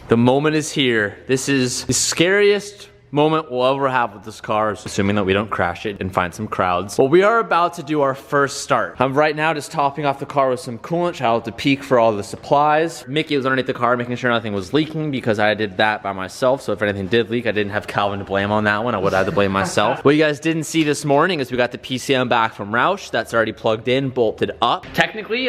The moment is here. This is the scariest moment we'll ever have with this car, assuming that we don't crash it and find some crowds. But we are about to do our first start. I'm right now just topping off the car with some coolant. Shout out to Peak for all the supplies. Mickey was underneath the car making sure nothing was leaking because I did that by myself. So if anything did leak, I didn't have Calvin to blame on that one. I would have to blame myself. What you guys didn't see this morning is we got the PCM back from Roush. That's already plugged in, bolted up. Technically,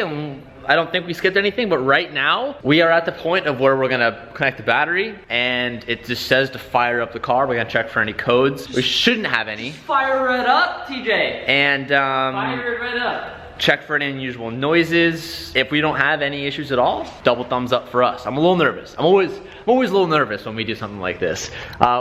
I don't think we skipped anything, but right now we are at the point of where we're gonna connect the battery and it just says to fire up the car. We're gonna check for any codes. We shouldn't have any. Fire it up, TJ. And fire it right up. Check for any unusual noises. If we don't have any issues at all, double thumbs up for us. I'm a little nervous. I'm always a little nervous when we do something like this.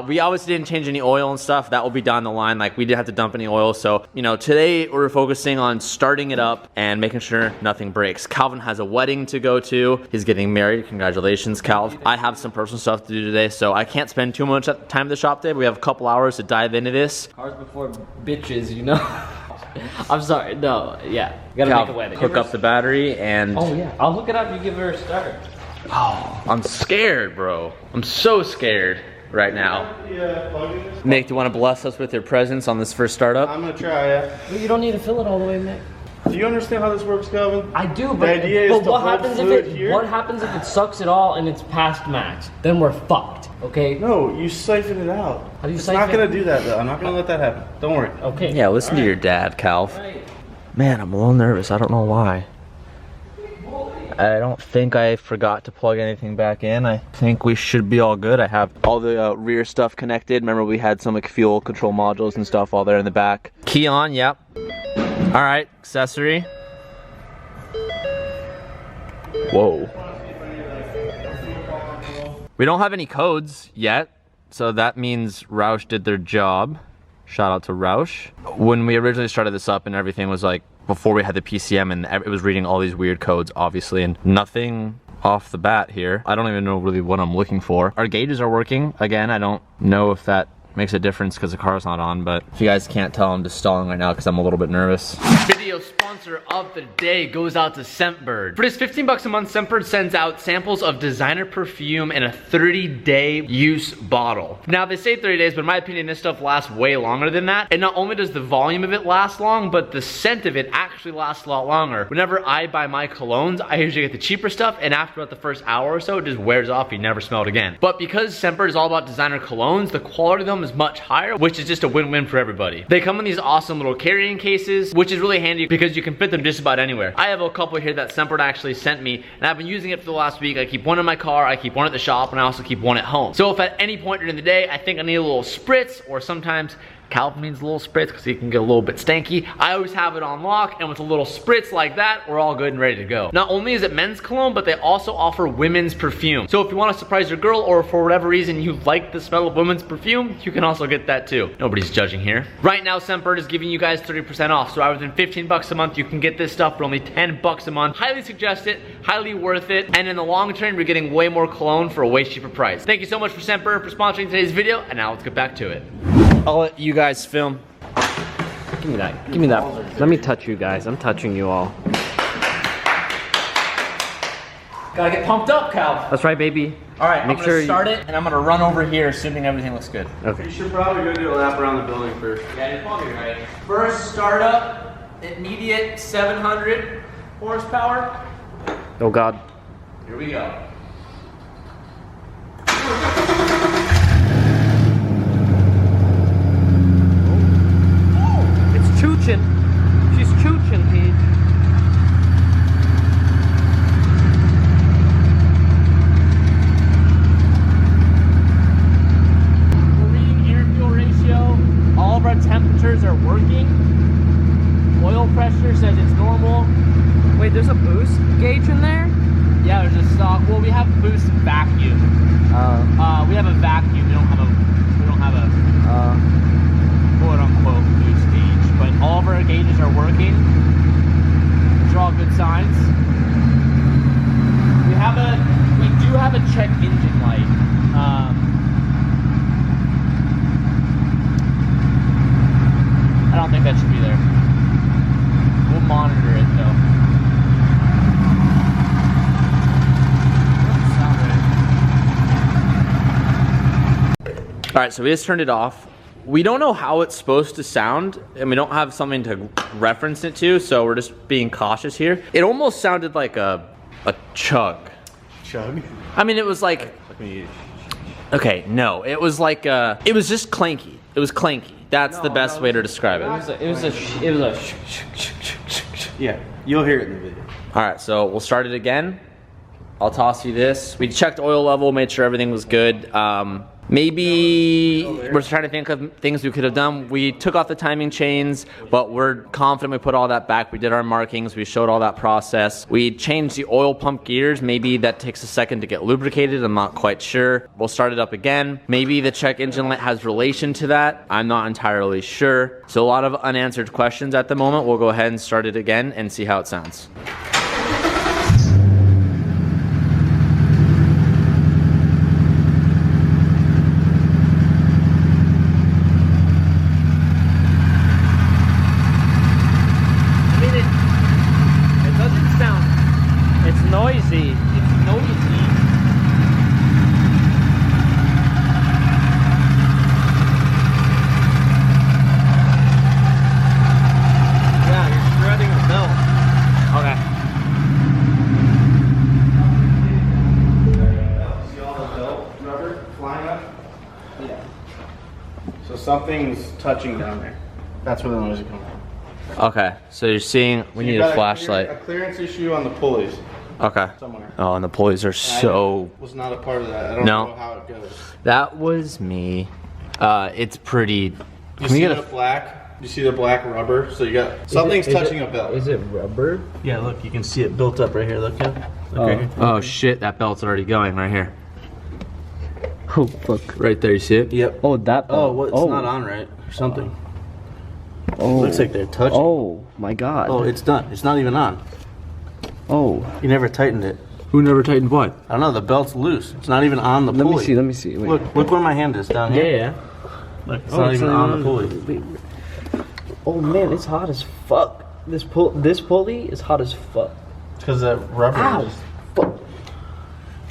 We obviously didn't change any oil and stuff. That will be down the line. Like, we didn't have to dump any oil. So, you know, today we're focusing on starting it up and making sure nothing breaks. Calvin has a wedding to go to. He's getting married. Congratulations, Calv. I have some personal stuff to do today, so I can't spend too much time at the shop today. We have a couple hours to dive into this. Cars before bitches, you know? I'm sorry, no, yeah. You gotta make a wedding. Hook up the battery and... Oh yeah, I'll hook it up and you give her a start. Oh, I'm scared, bro. I'm so scared right now. Nick, do you want to bless us with your presence on this first startup? I'm gonna try, yeah. Well, you don't need to fill it all the way, Nick. Do you understand how this works, Calvin? I do, but, the idea is to what hold happens fluid if it here? what happens if it sucks it all and it's past max? Then we're fucked, okay? No, you siphon it out. How do you it's siphon not gonna it? do that though. I'm not gonna let that happen. Don't worry. Okay. Yeah, listen to your dad, Calv. Man, I'm a little nervous. I don't know why. I don't think I forgot to plug anything back in. I think we should be all good. I have all the rear stuff connected. Remember, we had some like fuel control modules and stuff all there in the back. Key on, yep. All right, accessory. Whoa. We don't have any codes yet, so that means Roush did their job. Shout out to Roush. When we originally started this up and everything was like, before we had the PCM and it was reading all these weird codes, obviously, and nothing off the bat here. I don't even know really what I'm looking for. Our gauges are working. Again, I don't know if that makes a difference because the car's not on, but if you guys can't tell, I'm just stalling right now because I'm a little bit nervous. Video sponsor of the day goes out to Scentbird. For this 15 bucks a month, Scentbird sends out samples of designer perfume in a 30-day use bottle. Now, they say 30 days, but in my opinion, this stuff lasts way longer than that. And not only does the volume of it last long, but the scent of it actually lasts a lot longer. Whenever I buy my colognes, I usually get the cheaper stuff, and after about the first hour or so, it just wears off, you never smell it again. But because Scentbird is all about designer colognes, the quality of them is much higher, which is just a win-win for everybody. They come in these awesome little carrying cases, which is really handy because you can fit them just about anywhere. I have a couple here that Scentbird actually sent me, and I've been using it for the last week. I keep one in my car, I keep one at the shop, and I also keep one at home. So if at any point during the day, I think I need a little spritz, or sometimes Calvin needs a little spritz because he can get a little bit stanky, I always have it on lock, and with a little spritz like that, we're all good and ready to go. Not only is it men's cologne, but they also offer women's perfume. So if you want to surprise your girl, or for whatever reason you like the smell of women's perfume, you can also get that too. Nobody's judging here. Right now, Scentbird is giving you guys 30% off. So rather than 15 bucks a month, you can get this stuff for only 10 bucks a month. Highly suggest it, highly worth it, and in the long term, you're getting way more cologne for a way cheaper price. Thank you so much for Scentbird for sponsoring today's video, and now let's get back to it. I'll let you guys film. Give me that. Give me that. Let me touch you guys. I'm touching you all. Gotta get pumped up, Cal. That's right, baby. All right, Make I'm sure gonna start it, and I'm gonna run over here, assuming everything looks good. Okay. You should probably go do a lap around the building first. Yeah, you're probably right. First startup, immediate 700 horsepower. Oh God. Here we go. It's chooching. She's chooching, Pete. We're reading air-fuel ratio. All of our temperatures are working. Oil pressure says it's normal. Wait, there's a boost gauge in there? Yeah, there's a stock. Well, we have boost vacuum. We have a vacuum. We don't have a quote-unquote boost gauge. But all of our gauges are working, which are all good signs. We do have a check engine light. I don't think that should be there. We'll monitor it though. Doesn't sound right. right, so we just turned it off. We don't know how it's supposed to sound, and we don't have something to reference it to, so we're just being cautious here. It almost sounded like a chug. Chug? I mean, it was like, okay, no, it was like it was just clanky. It was clanky. That's the best way to describe it. It was a Yeah, you'll hear it in the video. All right, so we'll start it again. I'll toss you this. We checked oil level, made sure everything was good. Maybe we're trying to think of things we could have done. We took off the timing chains, but we're confident we put all that back. We did our markings. We showed all that process. We changed the oil pump gears. Maybe that takes a second to get lubricated. I'm not quite sure. We'll start it up again. Maybe the check engine light has relation to that. I'm not entirely sure. So a lot of unanswered questions at the moment. We'll go ahead and start it again and see how it sounds. noisy. It's noisy. Yeah, you're shredding a belt. Okay. See all the belt rubber flying up? Yeah. So something's touching down there. That's where the noise is coming from. Okay, so you're seeing, we need got a flashlight. A clearance issue on the pulleys Okay. somewhere. Oh, and the pulleys are so... I was not a part of that. I don't No. know how it goes. That was me. It's pretty... You see the black? You see the black rubber? So you got something's touching a belt. Is it rubber? Yeah, look, you can see it built up right here. Look, yeah. Look right here. Oh shit, that belt's already going right here. Oh fuck! Right there, you see it? Yep. Oh that. Oh, well, it's not on right or something. Oh. Looks like they're touching. Oh my god. Oh, it's done. It's not even on. Oh. You never tightened it. Who never tightened what? I don't know. The belt's loose. It's not even on the pulley. Let me see. Wait. Look where my hand is down here. Yeah. Look, it's not even on the pulley. Wait. Oh man, it's hot as fuck. This pulley is hot as fuck. It's because that rubber. Ow. Fuck. All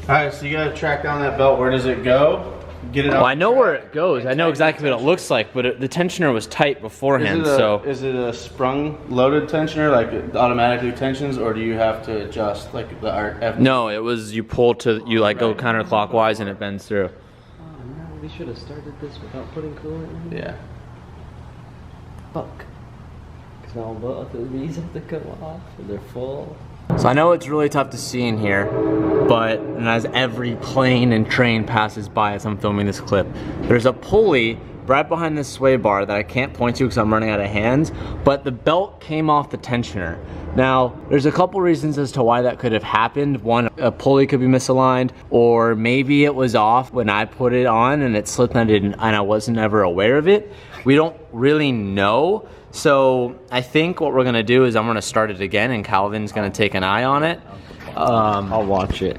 right, so you gotta track down that belt. Where does it go? Get it Well, up. I know where it goes. I know exactly what it looks like, but the tensioner was tight beforehand, so... Is it a sprung loaded tensioner, like it automatically tensions, or do you have to adjust, like the art? No, it was you pull to, you like go counterclockwise and it bends through. Oh no, we should have started this without putting coolant in. Yeah. Fuck. Cause now both of these have to come off and they're full. So I know it's really tough to see in here, but and as every plane and train passes by as I'm filming this clip, there's a pulley right behind this sway bar that I can't point to because I'm running out of hands, but the belt came off the tensioner. Now, there's a couple reasons as to why that could have happened. One, a pulley could be misaligned, or maybe it was off when I put it on and it slipped and I wasn't ever aware of it. We don't really know. So I think what we're gonna do is I'm gonna start it again and Calvin's gonna take an eye on it. I'll watch it.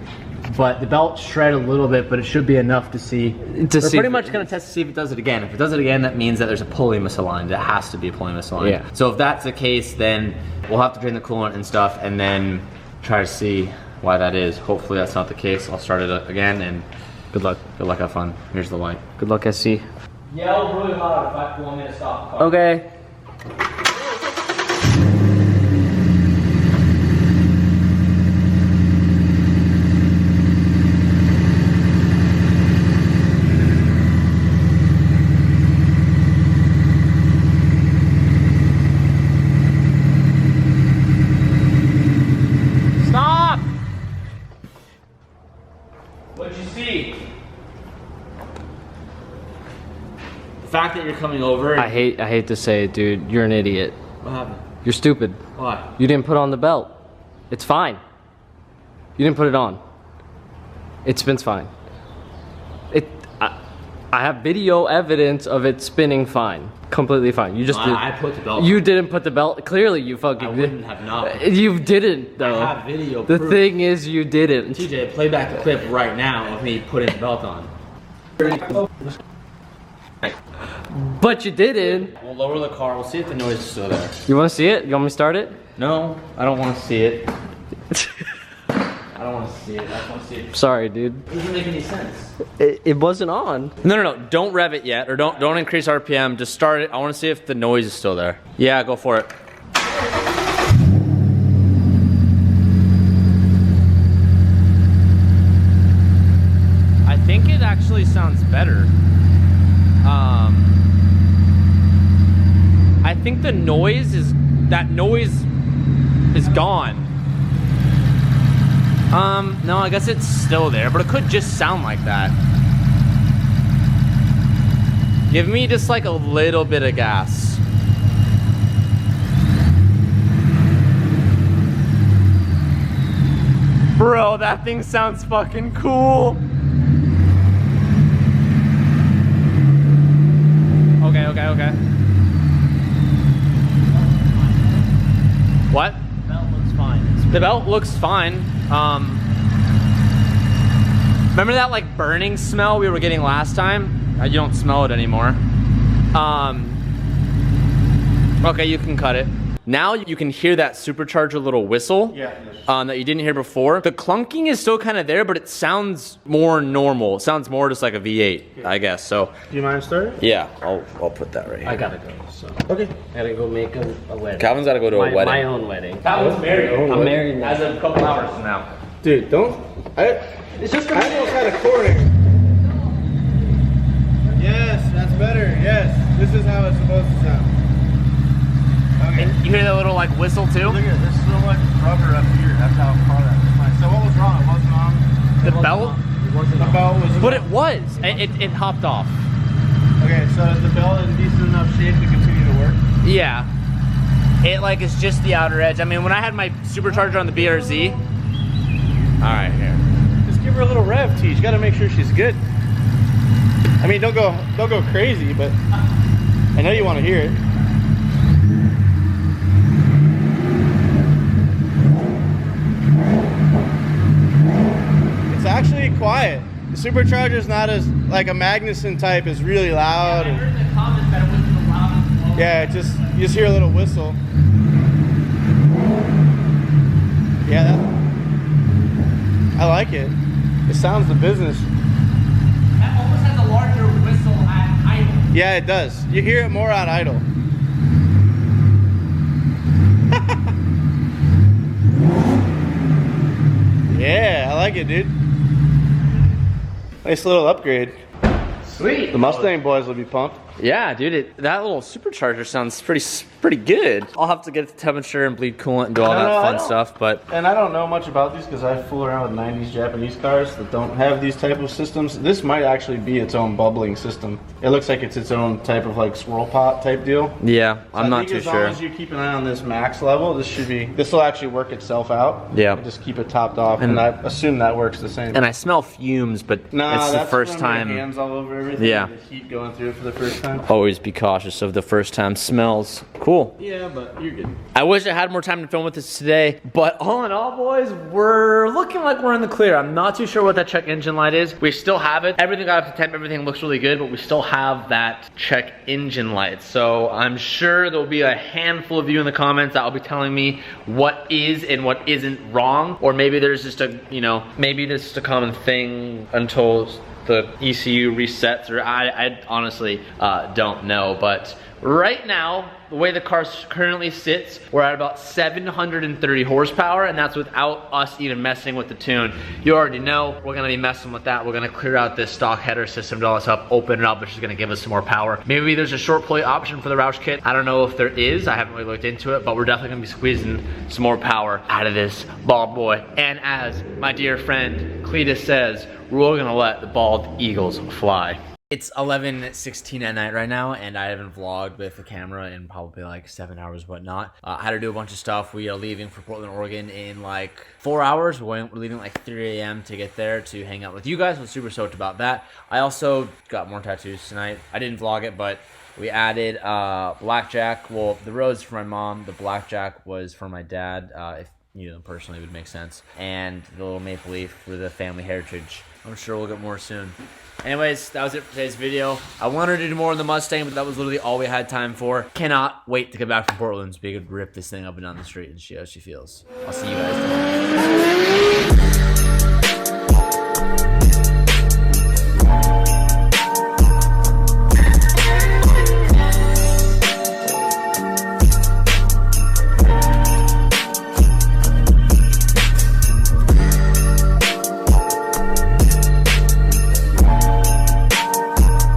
But the belt shred a little bit, but it should be enough to see. We're pretty much gonna test to see if it does it again. If it does it again, that means that there's a pulley misaligned. It has to be a pulley misaligned. Yeah. So if that's the case, then we'll have to drain the coolant and stuff and then try to see why that is. Hopefully that's not the case. I'll start it up again and good luck. Good luck, have fun. Here's the light. Good luck, SC. Yell really hard if I want me to stop the car. Okay. Stop! What'd you see? The fact that you're coming over. I hate to say it, dude. You're an idiot. What happened? You're stupid. Why? You didn't put on the belt. It's fine. You didn't put it on. It spins fine. I have video evidence of it spinning fine. Completely fine. You just did. I put the belt on. You didn't put the belt. Clearly, you fucking I did. wouldn't have not. You didn't, though. I have video The proof. thing is, you didn't. TJ, play back the clip right now of me putting the belt on. But you didn't. We'll lower the car. We'll see if the noise is still there. You want to see it? You want me to start it? No, I don't want to see it. I don't want to see it. I don't want to see it. Sorry, dude. It doesn't make any sense. It wasn't on. No. Don't rev it yet, or don't increase RPM. Just start it. I want to see if the noise is still there. Yeah, go for it. I think it actually sounds better. I think that noise is gone. No, I guess it's still there, but it could just sound like that. Give me just like a little bit of gas. Bro, that thing sounds fucking cool. Okay. What? The belt looks fine. The belt looks fine. Remember that like burning smell we were getting last time? You don't smell it anymore. Okay, you can cut it. Now you can hear that supercharger little whistle that you didn't hear before. The clunking is still kind of there, but it sounds more normal. It sounds more just like a V8, I guess. So, do you mind starting? Yeah, I'll put that right here. I gotta go. So Okay. I gotta go make a wedding. Calvin's gotta go to a wedding. My own wedding. Calvin's married. I'm married now. As of a couple hours from now. Dude, don't. It's just I almost had a corner. Yes, that's better. Yes, this is how it's supposed to sound. Okay. And you hear that little like whistle too? Look at this. There's so much rubber up here. That's how far that was fine. So what was wrong? It wasn't on. The belt? The belt was. But it was. It hopped off. Okay, so is the belt in decent enough shape to continue to work? Yeah. It like is just the outer edge. I mean, when I had my supercharger on the BRZ. All right, here. Just give her a little rev, T. You got to make sure she's good. I mean, don't go crazy, but I know you want to hear it. It's actually quiet. The supercharger's not as like a Magnuson type is really loud. I heard in the comments that it wasn't the loudest. Yeah, you just hear a little whistle. Yeah, I like it. It sounds the business. That almost has a larger whistle at idle. Yeah, it does. You hear it more on idle. Yeah, I like it, dude. Nice little upgrade. Sweet. The Mustang boys will be pumped. Yeah, dude, that little supercharger sounds pretty good. I'll have to get the temperature and bleed coolant and do all that fun stuff, but... And I don't know much about these because I fool around with 90s Japanese cars that don't have these type of systems. This might actually be its own bubbling system. It looks like it's its own type of like swirl pot type deal. Yeah, I'm not too as sure. long as you keep an eye on this max level, this will actually work itself out. Yeah. Just keep it topped off, and I assume that works the same. And I smell fumes, but it's the first time. Hands all over everything. Yeah. The heat going through it for the first time. Always be cautious of the first time smells. Cool. Yeah, but you're good. I wish I had more time to film with this today, but all in all, boys, we're looking like we're in the clear. I'm not too sure what that check engine light is. We still have it. Everything got up to temp, everything looks really good, but we still have that check engine light. So I'm sure there'll be a handful of you in the comments that will be telling me what is and what isn't wrong, or maybe there's just a, maybe this is a common thing until the ECU resets, or I honestly don't know. But right now, the way the car currently sits, we're at about 730 horsepower, and that's without us even messing with the tune. You already know we're gonna be messing with that. We're gonna clear out this stock header system, do all this stuff, open it up, which is gonna give us some more power. Maybe there's a short pulley option for the Roush kit. I don't know if there is. I haven't really looked into it, but we're definitely gonna be squeezing some more power out of this bald boy. And as my dear friend Cletus says, we're gonna let the bald eagles fly. It's 11:16 at night right now, and I haven't vlogged with the camera in probably like 7 hours, whatnot. I had to do a bunch of stuff. We are leaving for Portland, Oregon in like 4 hours. We're leaving like 3 a.m. to get there to hang out with you guys. I'm super stoked about that. I also got more tattoos tonight. I didn't vlog it, but we added blackjack. Well, the rose for my mom. The blackjack was for my dad. If you know, personally, it would make sense. And the little maple leaf for the family heritage. I'm sure we'll get more soon. Anyways, that was it for today's video. I wanted to do more on the Mustang, but that was literally all we had time for. Cannot wait to get back from Portland so we could rip this thing up and down the street and see how she feels. I'll see you guys tomorrow.